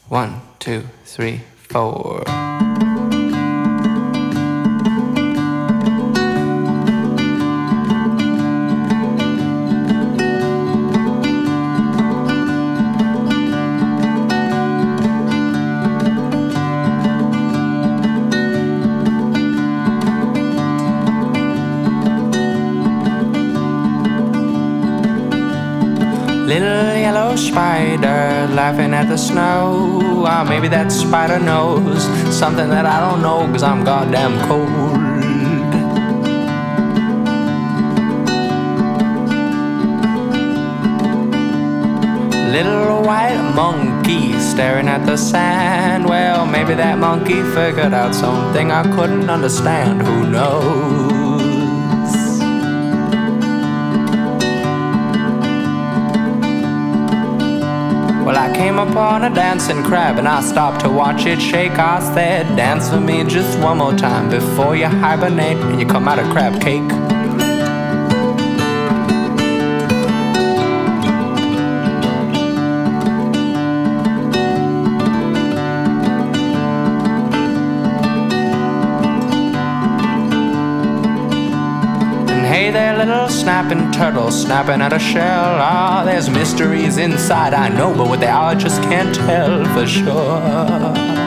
1, 2, 3, 4. Little yellow spider laughing at the snow. Maybe that spider knows something that I don't know, 'cause I'm goddamn cold. Little white monkey staring at the sand. Well, maybe that monkey figured out something I couldn't understand. Who knows? Well, I came upon a dancing crab and I stopped to watch it shake. I said, dance for me just one more time before you hibernate and you come out of crab cake. Hey there, little snapping turtle, snapping at a shell. Ah, there's mysteries inside, I know, but what they are, I just can't tell for sure.